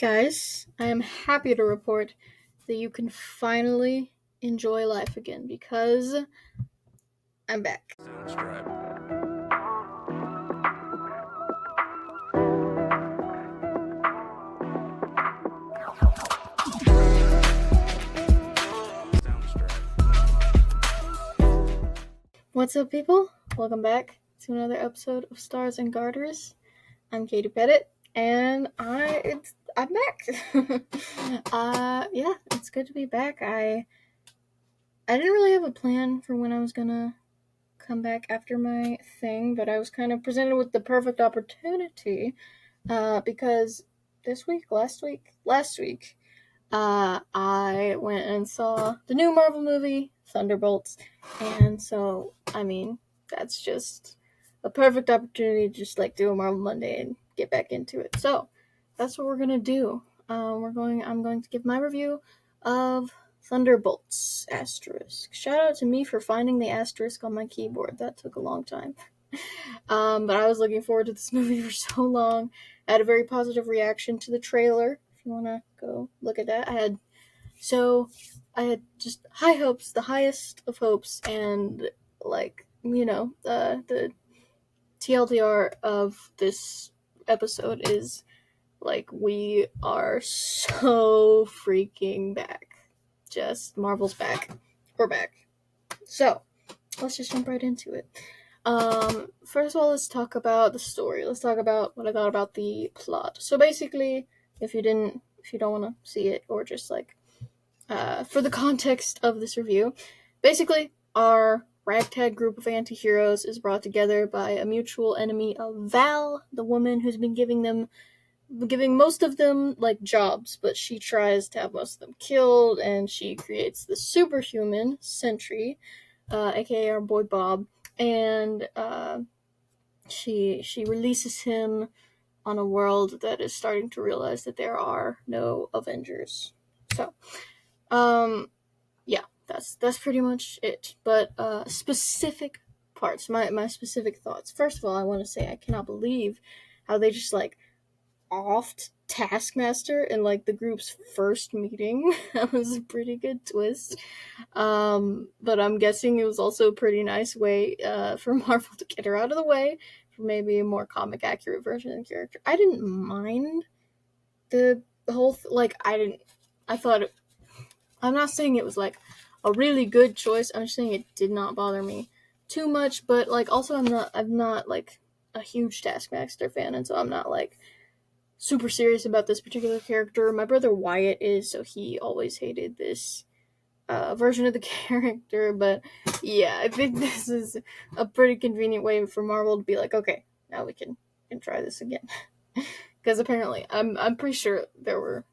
Guys, I am happy to report that you can finally enjoy life again because I'm back. What's up, people? Welcome back to another episode of Stars and Garters. I'm Katie Pettit, and I'm back. Yeah, it's good to be back. I didn't really have a plan for when I was gonna come back after my thing, but I was kind of presented with the perfect opportunity because last week, I went and saw the new Marvel movie, Thunderbolts, and so, that's just a perfect opportunity to just, do a Marvel Monday and get back into it. So, that's what we're gonna do. I'm going to give my review of Thunderbolts, asterisk. Shout out to me for finding the asterisk on my keyboard. That took a long time. But I was looking forward to this movie for so long. I had a very positive reaction to the trailer. If you want to go look at that, I had just high hopes, the highest of hopes, and the TLDR of this episode is we are so freaking back. Just Marvel's back. We're back. So let's just jump right into it. First of all, let's talk about the story. Let's talk about what I thought about the plot. So basically, if you don't want to see it, or just for the context of this review, basically, our ragtag group of anti-heroes is brought together by a mutual enemy of Val, the woman who's been giving most of them jobs, but she tries to have most of them killed, and she creates the superhuman Sentry, aka our boy Bob, and she releases him on a world that is starting to realize that there are no Avengers. So, yeah, that's pretty much it. But specific parts, my specific thoughts. First of all, I want to say I cannot believe how they just offed Taskmaster in the group's first meeting. That was a pretty good twist. But I'm guessing it was also a pretty nice way for Marvel to get her out of the way for maybe a more comic accurate version of the character. I didn't mind the whole I thought I'm not saying it was a really good choice. I'm just saying it did not bother me too much, but also I'm not a huge Taskmaster fan, and so I'm not super serious about this particular character. My brother Wyatt is, so he always hated this version of the character, but yeah, I think this is a pretty convenient way for Marvel to be okay, now we can try this again. Because apparently, I'm pretty sure there were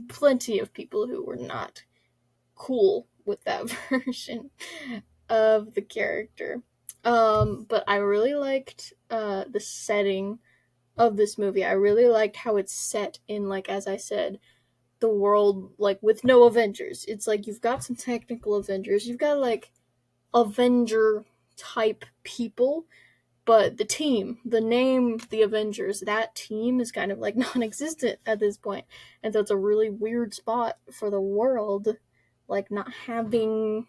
plenty of people who were not cool with that version of the character. But I really liked the setting of this movie. I really liked how it's set in, as I said, the world, with no Avengers. It's you've got some technical Avengers, you've got, Avenger-type people, but the team, the name, the Avengers, that team is kind of, non-existent at this point. And so it's a really weird spot for the world, not having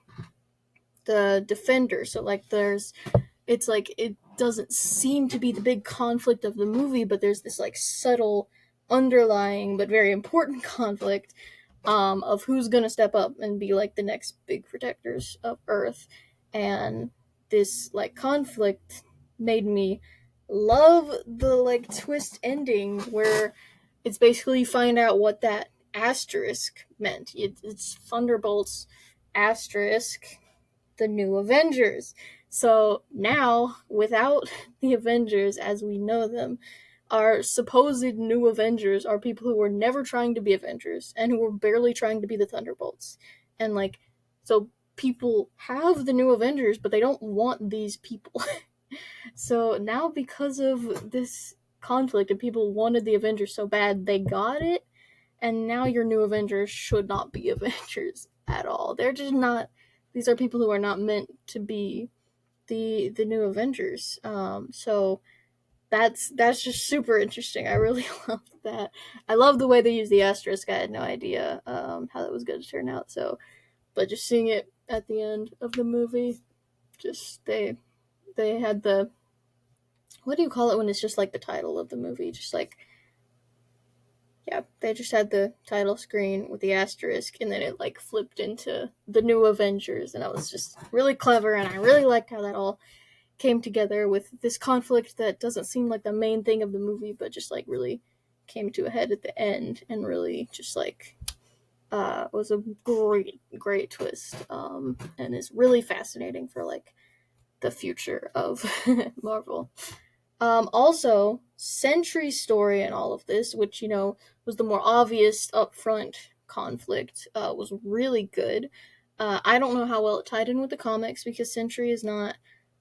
the Defender. So, it doesn't seem to be the big conflict of the movie, but there's this subtle underlying but very important conflict of who's gonna step up and be the next big protectors of Earth. And this conflict made me love the twist ending, where it's basically you find out what that asterisk meant. It's Thunderbolts asterisk the new Avengers. So now, without the Avengers as we know them, our supposed new Avengers are people who were never trying to be Avengers and who were barely trying to be the Thunderbolts. And so people have the new Avengers, but they don't want these people. So now, because of this conflict and people wanted the Avengers so bad, they got it, and now your new Avengers should not be Avengers at all. They're just not. These are people who are not meant to be the new Avengers. So that's just super interesting. I really love that. I love the way they use the asterisk. I had no idea how that was going to turn out. So, but just seeing it at the end of the movie, just they had the, what do you call it when it's just like the title of the movie, just like, yeah, they just had the title screen with the asterisk, and then it like flipped into the New Avengers, and that was just really clever, and I really liked how that all came together with this conflict that doesn't seem like the main thing of the movie, but just like really came to a head at the end, and really just like was a great twist, and is really fascinating for like the future of Marvel. Also, Sentry's story and all of this, which, was the more obvious upfront conflict, was really good. I don't know how well it tied in with the comics because Sentry is not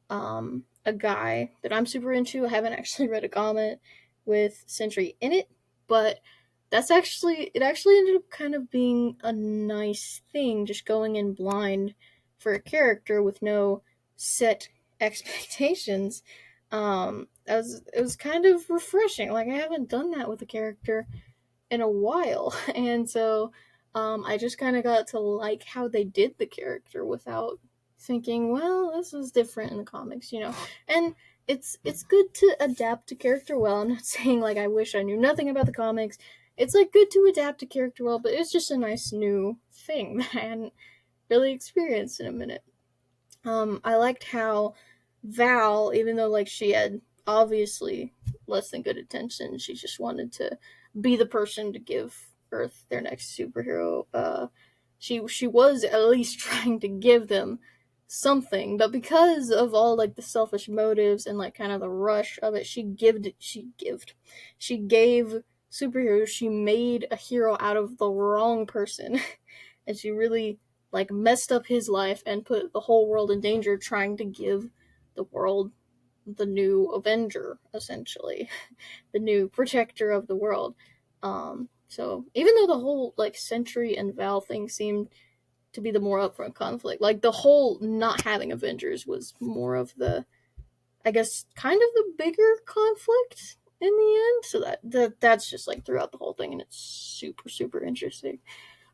a guy that I'm super into. I haven't actually read a comic with Sentry in it, but it actually ended up kind of being a nice thing, just going in blind for a character with no set expectations. It was kind of refreshing. Like, I haven't done that with a character in a while, and so I just kind of got to like how they did the character without thinking, well, this is different in the comics. And it's good to adapt a character well. I'm not saying like I wish I knew nothing about the comics. It's like good to adapt a character well, but it's just a nice new thing that I hadn't really experienced in a minute. I liked how Val, even though like she had obviously less than good intentions, she just wanted to be the person to give Earth their next superhero. She was at least trying to give them something, but because of all like the selfish motives and like kind of the rush of it, she gave superheroes. She made a hero out of the wrong person, and she really like messed up his life and put the whole world in danger trying to give the world the new Avenger, essentially, the new protector of the world. So even though the whole like Sentry and Val thing seemed to be the more upfront conflict, like the whole not having Avengers was more of the, I guess, kind of the bigger conflict in the end. So that's just like throughout the whole thing, and it's super interesting.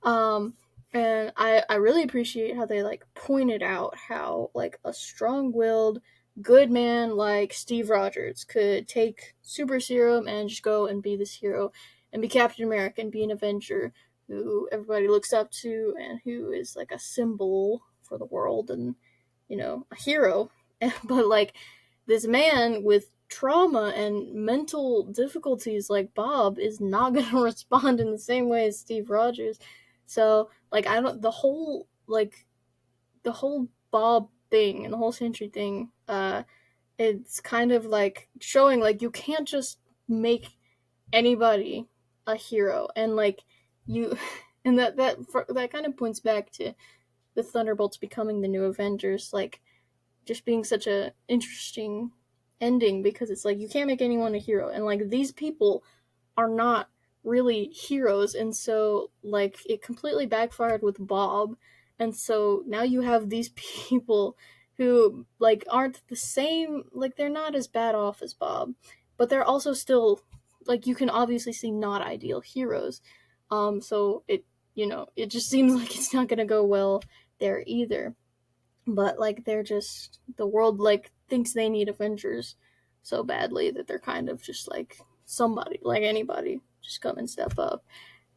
Um, and I really appreciate how they like pointed out how like a strong-willed good man like Steve Rogers could take super serum and just go and be this hero and be Captain America and be an Avenger who everybody looks up to and who is like a symbol for the world and a hero. But like this man with trauma and mental difficulties like Bob is not going to respond in the same way as Steve Rogers. So like I don't the whole Bob thing and the whole Sentry thing, it's kind of like showing like you can't just make anybody a hero, and like you and that kind of points back to the Thunderbolts becoming the new Avengers, like just being such a interesting ending, because it's like you can't make anyone a hero, and like these people are not really heroes, and so like it completely backfired with Bob, and so now you have these people who like aren't the same, like they're not as bad off as Bob, but they're also still, like, you can obviously see not ideal heroes. So it just seems like it's not gonna go well there either. But like they're just, the world like thinks they need Avengers so badly that they're kind of just like somebody, like anybody, just come and step up.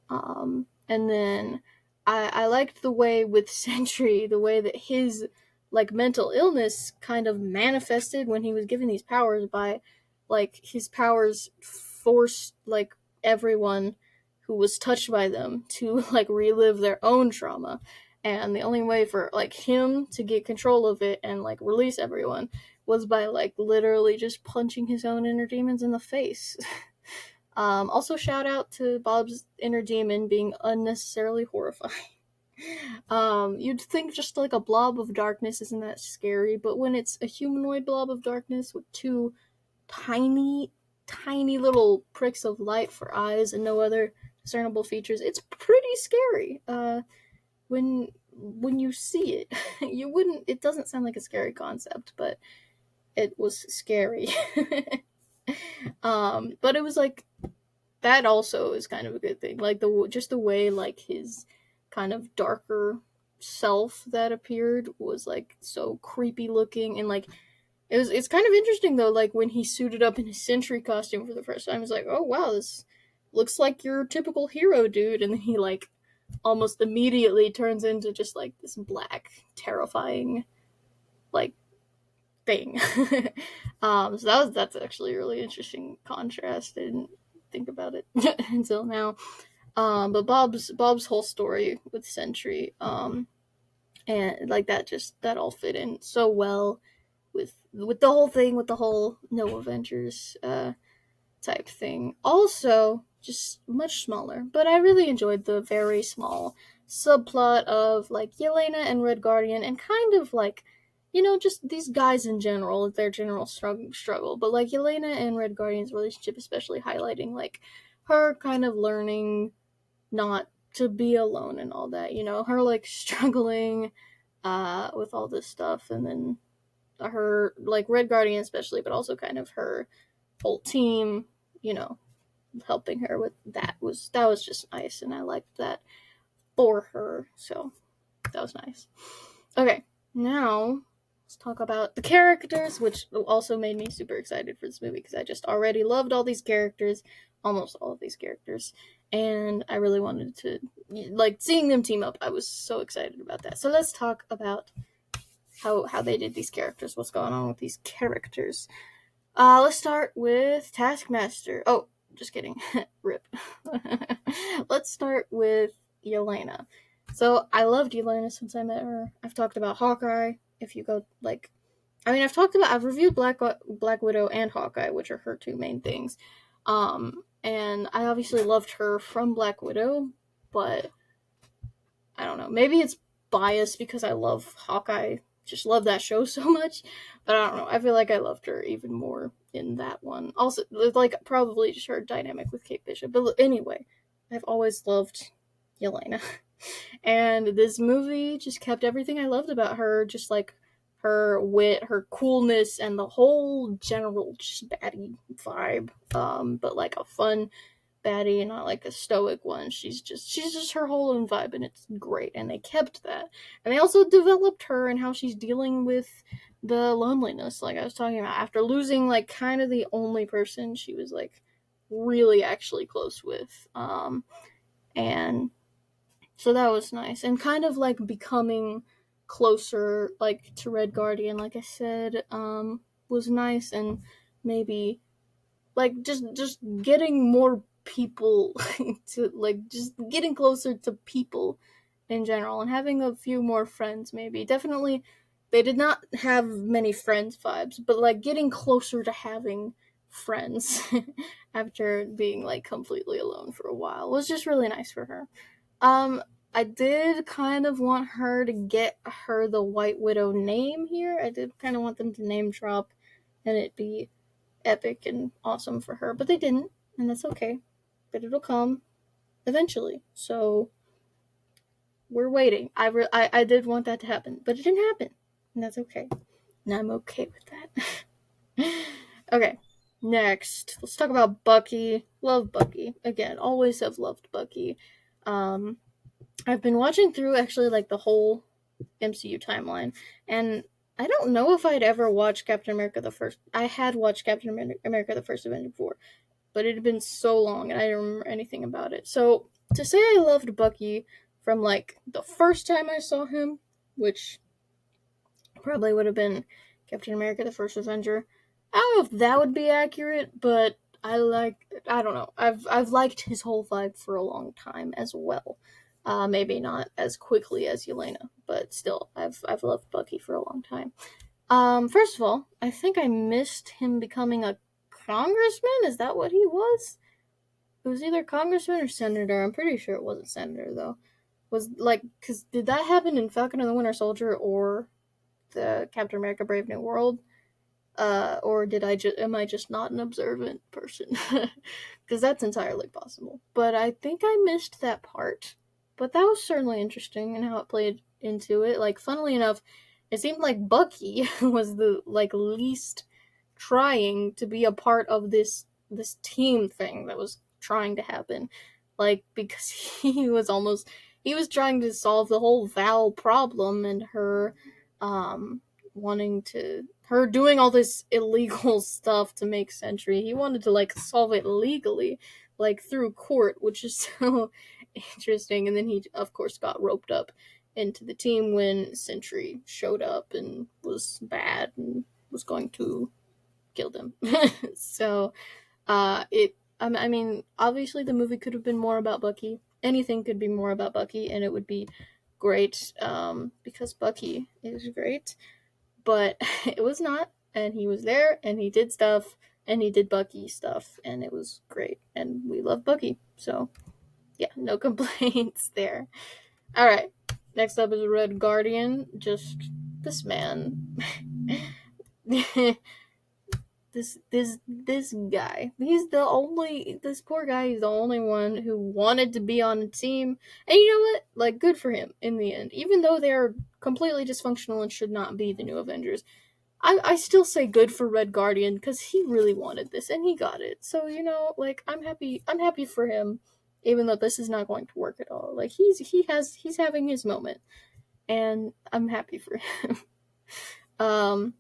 And then I liked the way with Sentry, the way that his like mental illness kind of manifested when he was given these powers, by like his powers forced like everyone who was touched by them to like relive their own trauma, and the only way for like him to get control of it and like release everyone was by like literally just punching his own inner demons in the face. Also, shout out to Bob's inner demon being unnecessarily horrifying. You'd think just like a blob of darkness isn't that scary, but when it's a humanoid blob of darkness with two tiny, tiny little pricks of light for eyes and no other discernible features, it's pretty scary. When you see it, you wouldn't. It doesn't sound like a scary concept, but it was scary. But it was like that also is kind of a good thing. Like the way like his kind of darker self that appeared was like so creepy looking, and like it's kind of interesting though, like when he suited up in his sentry costume for the first time, it's like, oh wow, this looks like your typical hero dude, and then he like almost immediately turns into just like this black, terrifying like thing. So that's actually a really interesting contrast. I didn't think about it until now. But Bob's whole story with Sentry, and like that all fit in so well with the whole thing, with the whole No Avengers type thing. Also, just much smaller, but I really enjoyed the very small subplot of like Yelena and Red Guardian, and kind of like, just these guys in general, their general struggle. But like Yelena and Red Guardian's relationship, especially highlighting like her kind of learning not to be alone and all that. Her like struggling with all this stuff, and then her like Red Guardian especially, but also kind of her whole team, you know, helping her with that was just nice, and I liked that for her. So that was nice. Okay, now let's talk about the characters, which also made me super excited for this movie because I just already loved all these characters, almost all of these characters, and I really wanted to like seeing them team up. I was so excited about that. So let's talk about how they did these characters. What's going on with these characters? Let's start with Taskmaster. Oh, just kidding. Rip. Let's start with Yelena. So I loved Yelena since I met her. I've talked about Hawkeye. If you go like, I've reviewed Black Widow and Hawkeye, which are her two main things. And I obviously loved her from Black Widow, but I don't know. Maybe it's biased because I love Hawkeye. Just love that show so much. But I don't know. I feel like I loved her even more in that one. Also, like, probably just her dynamic with Kate Bishop. But anyway, I've always loved Yelena. And this movie just kept everything I loved about her. Just like her wit, her coolness, and the whole general just baddie vibe. But like a fun baddie, not like a stoic one. She's just her whole own vibe, and it's great. And they kept that, and they also developed her and how she's dealing with the loneliness, like I was talking about, after losing like kind of the only person she was like really actually close with. And so that was nice, and kind of like becoming closer like to Red Guardian, like I said, was nice, and maybe like just getting more people to like just getting closer to people in general, and having a few more friends. Maybe definitely they did not have many friends vibes, but like getting closer to having friends after being like completely alone for a while was just really nice for her. I did kind of want her to get her the White Widow name here. I did kind of want them to name drop and it be epic and awesome for her, but they didn't, and that's okay. But it'll come eventually. So we're waiting. I did want that to happen, but it didn't happen, and that's okay. And I'm okay with that. Okay, next let's talk about Bucky. Love Bucky again. Always have loved Bucky. I've been watching through actually like the whole MCU timeline, and I don't know if I'd ever watched Captain America the First. I had watched Captain America the First Avenger before, but it had been so long and I didn't remember anything about it. So to say I loved Bucky from like the first time I saw him, which probably would have been Captain America the First Avenger, I don't know if that would be accurate, but I don't know. I've liked his whole vibe for a long time as well. Maybe not as quickly as Yelena, but still, I've loved Bucky for a long time. First of all, I think I missed him becoming a congressman. Is that what he was? It was either congressman or senator. I'm pretty sure it wasn't senator though. Was like, cause did that happen in Falcon and the Winter Soldier or the Captain America: Brave New World? Or am I just not an observant person? Because that's entirely possible. But I think I missed that part. But that was certainly interesting and how it played into it. Like, funnily enough, it seemed like Bucky was the like least trying to be a part of this team thing that was trying to happen. Like, because he was trying to solve the whole Val problem, and her wanting to her doing all this illegal stuff to make Sentry. He wanted to like solve it legally, like through court, which is so interesting. And then he of course got roped up into the team when Sentry showed up and was bad and was going to kill them. So it I mean, obviously the movie could have been more about Bucky. Anything could be more about Bucky, and it would be great, because Bucky is great. But it was not, and he was there, and he did stuff, and he did Bucky stuff, and it was great, and we love Bucky. So yeah, no complaints there. All right, next up is Red Guardian. Just this man. this guy, this poor guy, he's the only one who wanted to be on a team. And you know what, like, good for him in the end, even though they're completely dysfunctional and should not be the new Avengers. I still say good for Red Guardian, because he really wanted this and he got it. So, you know, like, I'm happy for him, even though this is not going to work at all. Like, he's having his moment, and I'm happy for him.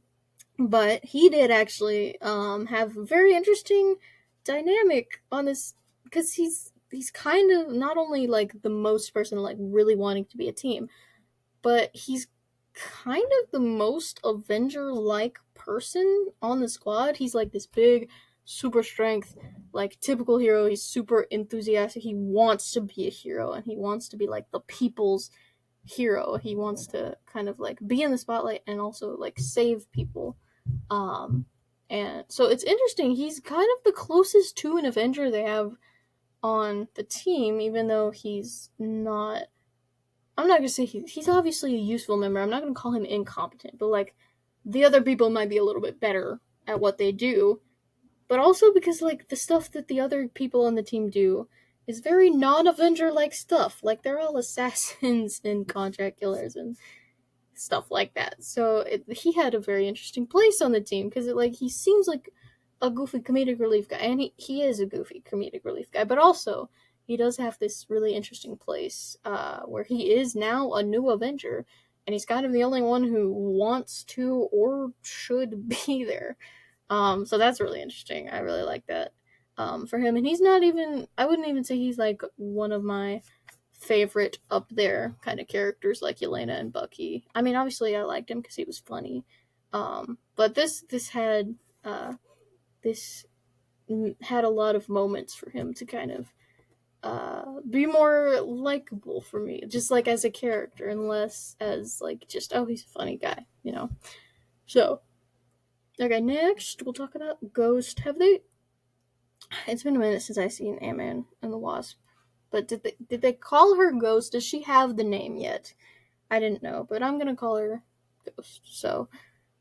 But he did actually have a very interesting dynamic on this, because he's kind of not only like the most person like really wanting to be a team, but he's kind of the most Avenger like person on the squad. He's like this big, super strength, like typical hero. He's super enthusiastic. He wants to be a hero, and he wants to be like the people's hero. He wants to kind of like be in the spotlight and also like save people. And so it's interesting. He's kind of the closest to an Avenger they have on the team, even though he's not. I'm not gonna say he's obviously a useful member. I'm not gonna call him incompetent, but like the other people might be a little bit better at what they do. But also because like the stuff that the other people on the team do is very non-Avenger like stuff. Like they're all assassins and contract killers and stuff like that. So he had a very interesting place on the team, because like he seems like a goofy comedic relief guy, and he is a goofy comedic relief guy, but also he does have this really interesting place where he is now a new Avenger, and he's kind of the only one who wants to or should be there. So that's really interesting. I really like that for him, and he's not even. I wouldn't even say he's like one of my favorite up there kind of characters like Yelena and Bucky. I mean, obviously I liked him because he was funny, but this had a lot of moments for him to kind of be more likable for me, just like as a character, and less as like just, oh, he's a funny guy, you know. So okay, next we'll talk about Ghost. It's been a minute since I've seen Ant-Man and the Wasp. But did they call her Ghost? Does she have the name yet? I didn't know, but I'm gonna call her Ghost. So,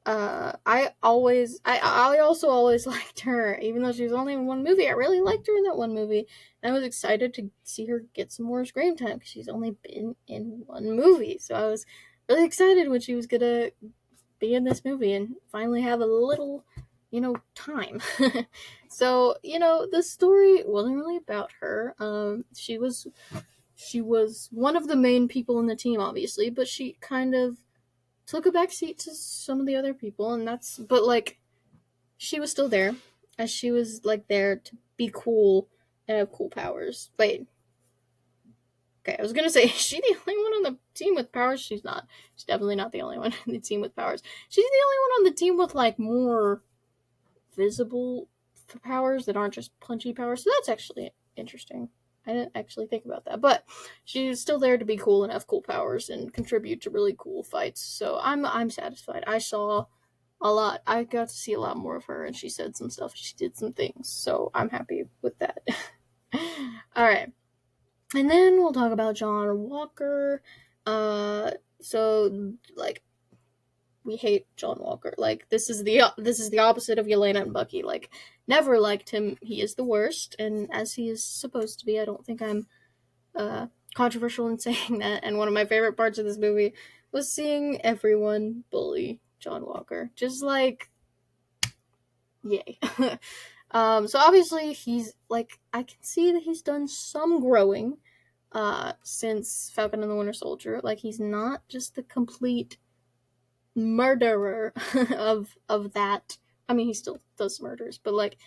I also always liked her, even though she was only in one movie. I really liked her in that one movie, and I was excited to see her get some more screen time, because she's only been in one movie. So I was really excited when she was gonna be in this movie and finally have a little, time. So, the story wasn't really about her. She was one of the main people in the team, obviously, but she kind of took a backseat to some of the other people, but like, she was still there, as she was like there to be cool and have cool powers. Wait. Okay, I was gonna say, is she the only one on the team with powers? She's not. She's definitely not the only one on the team with powers. She's the only one on the team with like more visible powers that aren't just punchy powers. So that's actually interesting. I didn't actually think about that, but she's still there to be cool and have cool powers and contribute to really cool fights. So I'm satisfied. I saw a lot. I got to see a lot more of her, and she said some stuff. She did some things, so I'm happy with that. All right, and then we'll talk about John Walker. So like, we hate John Walker. Like, this is the opposite of Yelena and Bucky. Like, never liked him. He is the worst, and as he is supposed to be. I don't think I'm controversial in saying that. And one of my favorite parts of this movie was seeing everyone bully John Walker. Just like, yay. So obviously he's like, I can see that he's done some growing since Falcon and the Winter Soldier. Like, he's not just the complete murderer of that. I mean, he still does murders, but like,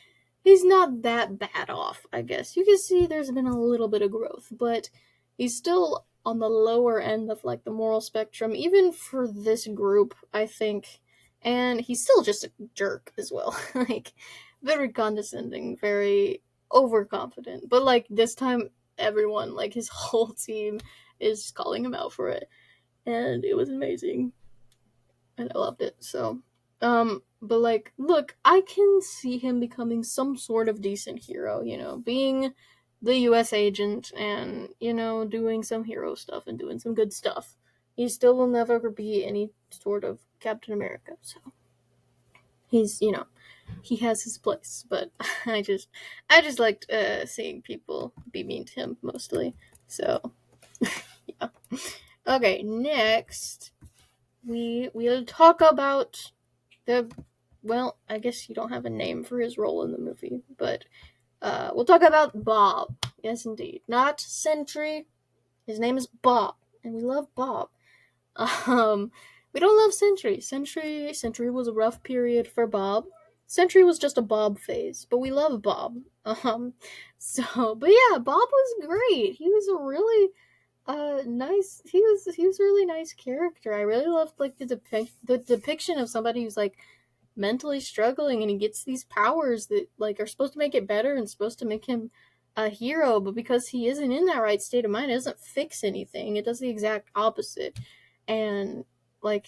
he's not that bad off, I guess. You can see there's been a little bit of growth, but he's still on the lower end of like the moral spectrum, even for this group, I think. And he's still just a jerk as well. Like, very condescending, very overconfident. But like, this time everyone, like his whole team, is calling him out for it. And it was amazing. And I loved it. So, but like, look, I can see him becoming some sort of decent hero, being the US agent and, doing some hero stuff and doing some good stuff. He still will never be any sort of Captain America, so he's, he has his place, but I just liked seeing people be mean to him mostly. So, yeah. Okay, next we'll talk about I guess you don't have a name for his role in the movie, but we'll talk about Bob. Yes, indeed. Not Sentry. His name is Bob, and we love Bob. We don't love Sentry. Sentry was a rough period for Bob. Sentry was just a Bob phase, but we love Bob. But yeah, Bob was great. He was a really nice. He was a really nice character. I really loved like the depiction of somebody who's like mentally struggling and he gets these powers that like are supposed to make it better and supposed to make him a hero, but because he isn't in that right state of mind, it doesn't fix anything. It does the exact opposite. And like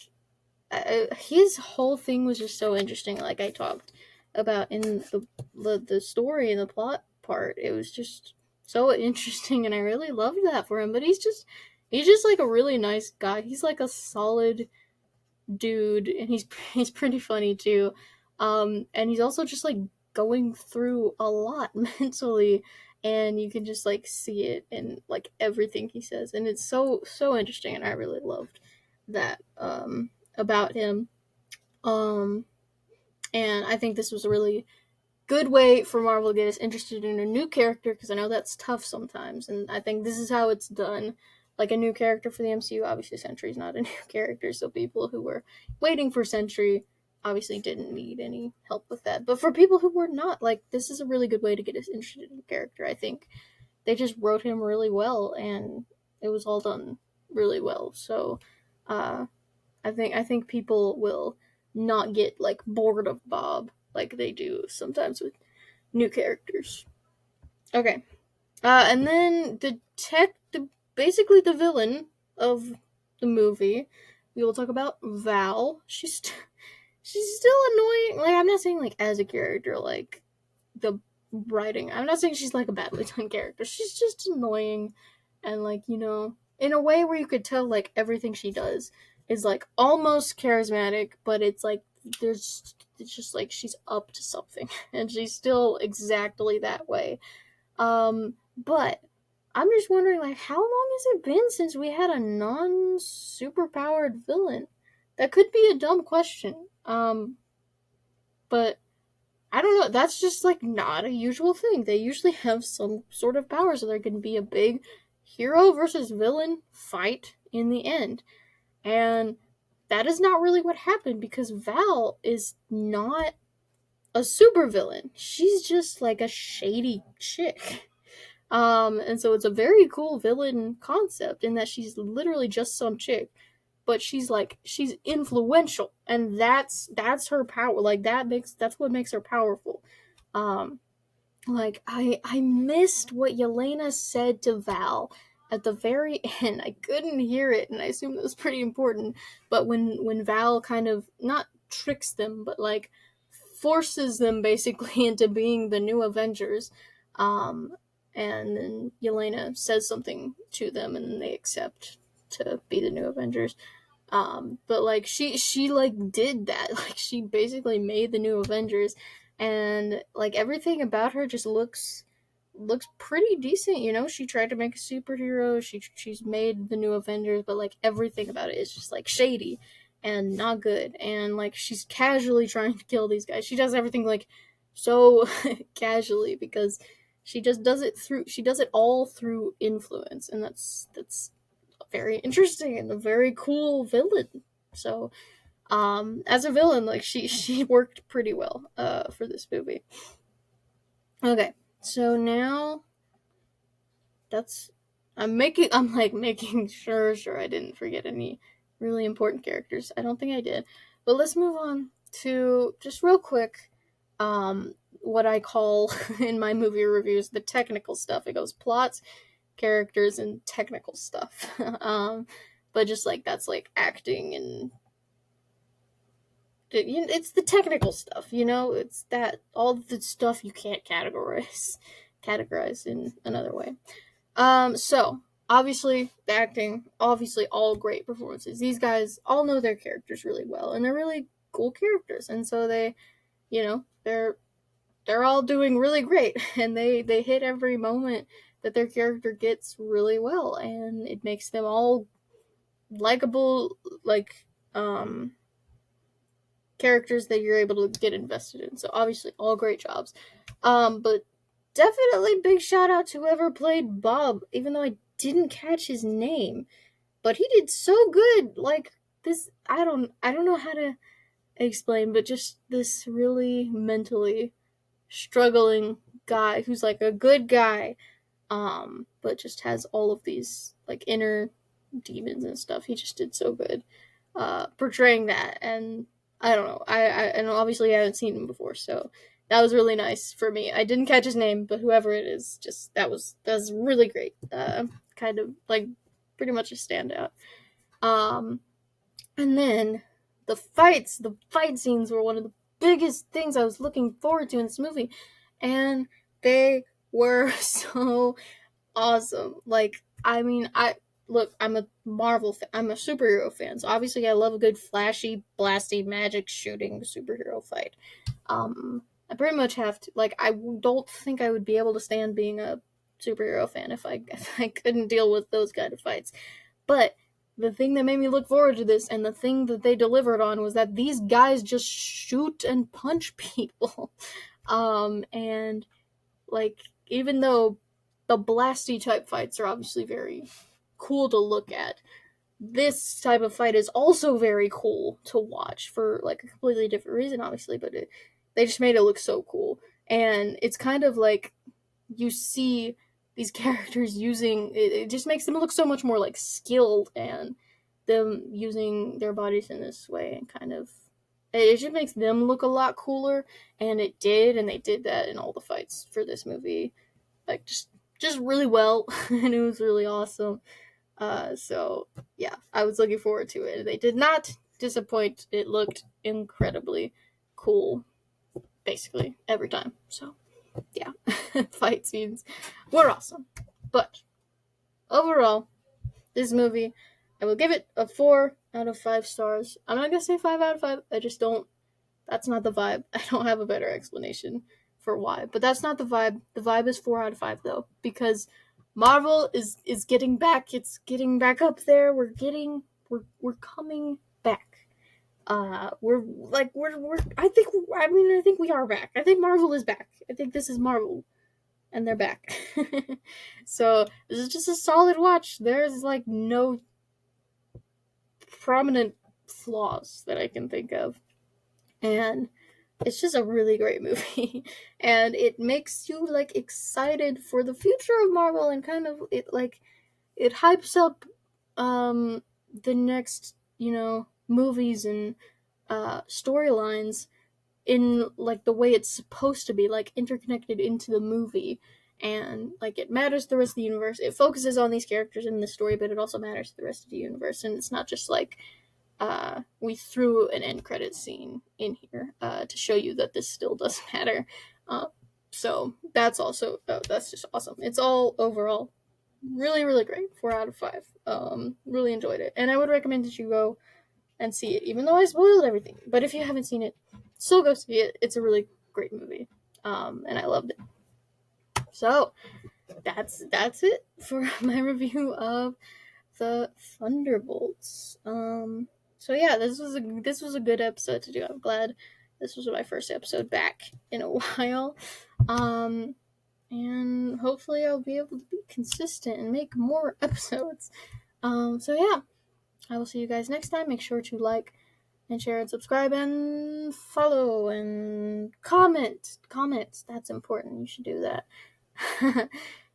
his whole thing was just so interesting, like I talked about in the story and the plot part. It was just so interesting, and I really loved that for him. But he's just like a really nice guy. He's like a solid dude, and he's pretty funny too. And he's also just like going through a lot mentally, and you can just like see it in like everything he says, and it's so interesting, and I really loved that about him. Um, and I think this was a really good way for Marvel to get us interested in a new character, because I know that's tough sometimes, and I think this is how it's done. Like a new character for the MCU, obviously Sentry's not a new character, so people who were waiting for Sentry obviously didn't need any help with that. But for people who were not, like, this is a really good way to get us interested in the character. I think they just wrote him really well, and it was all done really well. So, I think people will not get like bored of Bob like they do sometimes with new characters. Okay. And then basically the villain of the movie, we will talk about Val. She's still annoying. Like, I'm not saying like as a character, like the writing. I'm not saying she's like a badly done character. She's just annoying, and like, in a way where you could tell like everything she does is like almost charismatic, but it's like it's just like she's up to something, and she's still exactly that way. But I'm just wondering, like, how long has it been since we had a non-superpowered villain? That could be a dumb question. But I don't know. That's just like not a usual thing. They usually have some sort of power, so there can be a big hero versus villain fight in the end. And that is not really what happened, because Val is not a supervillain. She's just like a shady chick. And so it's a very cool villain concept in that she's literally just some chick, but she's influential, and that's her power. Like that's what makes her powerful. Um, like I missed what Yelena said to Val at the very end. I couldn't hear it, and I assume that was pretty important. But when Val kind of not tricks them, but like forces them basically into being the new Avengers, um, and then Yelena says something to them, and then they accept to be the new Avengers. But like she like did that. Like she basically made the new Avengers, and like everything about her just looks pretty decent. She tried to make a superhero. She's made the new Avengers, but like everything about it is just like shady. and not good. And like she's casually trying to kill these guys. She does everything like so casually because she just does it through. She does it all through influence, and that's very interesting and a very cool villain. So, as a villain, like she worked pretty well for this movie. Okay, so now that's I'm like making sure I didn't forget any really important characters. I don't think I did. But let's move on to just real quick what I call in my movie reviews the technical stuff. It goes plots, characters, and technical stuff. But just like that's like acting and it's the technical stuff, it's that all the stuff you can't categorize in another way. So obviously the acting, obviously all great performances. These guys all know their characters really well, and they're really cool characters, and so they, they're all doing really great, and they hit every moment that their character gets really well, and it makes them all likable, like characters that you're able to get invested in. So obviously all great jobs. But definitely big shout out to whoever played Bob, even though I didn't catch his name. But he did so good. Like this I don't know how to explain, but just this really mentally struggling guy who's like a good guy, but just has all of these like inner demons and stuff. He just did so good portraying that, and I don't know. And obviously I haven't seen him before, so that was really nice for me. I didn't catch his name, but whoever it is, just that was really great. Kind of like pretty much a standout. And then the fight scenes were one of the biggest things I was looking forward to in this movie, and they were so awesome. Like, I mean, I'm a I'm a superhero fan, so obviously I love a good flashy, blasty, magic shooting superhero fight. I pretty much have to, like, I don't think I would be able to stand being a superhero fan if I couldn't deal with those kind of fights. But the thing that made me look forward to this, and the thing that they delivered on, was that these guys just shoot and punch people. And like, even though the blasty type fights are obviously very cool to look at, this type of fight is also very cool to watch for like a completely different reason, obviously, but they just made it look so cool. And it's kind of like you see these characters using it just makes them look so much more like skilled, and them using their bodies in this way, and kind of it just makes them look a lot cooler. And they did that in all the fights for this movie, like just really well. And it was really awesome. So yeah, I was looking forward to it. They did not disappoint. It looked incredibly cool basically every time. So yeah, fight scenes were awesome. But overall, this movie, I will give it a 4 out of 5 stars. I'm not gonna say 5 out of 5. I just don't. That's not the vibe. I don't have a better explanation for why. But that's not the vibe. The vibe is 4 out of 5 though, because Marvel is getting back. It's getting back up there. We're coming back. I think we are back. I think Marvel is back. I think this is Marvel, and they're back. So this is just a solid watch. There's like no prominent flaws that I can think of, and it's just a really great movie. And it makes you like excited for the future of Marvel, and kind of it hypes up the next movies and storylines in like the way it's supposed to be, like interconnected into the movie. And like it matters to the rest of the universe. It focuses on these characters in the story, but it also matters to the rest of the universe. And it's not just like we threw an end credit scene in here to show you that this still does matter. So that's also that's just awesome. It's all overall really, really great. 4 out of 5. Really enjoyed it, and I would recommend that you go and see it, even though I spoiled everything. But if you haven't seen it, still go see it. It's a really great movie, and I loved it. So that's it for my review of the Thunderbolts. So yeah, this was a good episode to do. I'm glad this was my first episode back in a while. And hopefully I'll be able to be consistent and make more episodes. So yeah, I will see you guys next time. Make sure to like and share and subscribe and follow and comment. Comment. That's important. You should do that.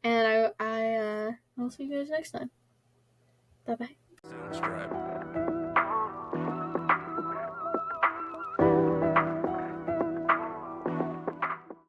And I'll see you guys next time. Bye bye.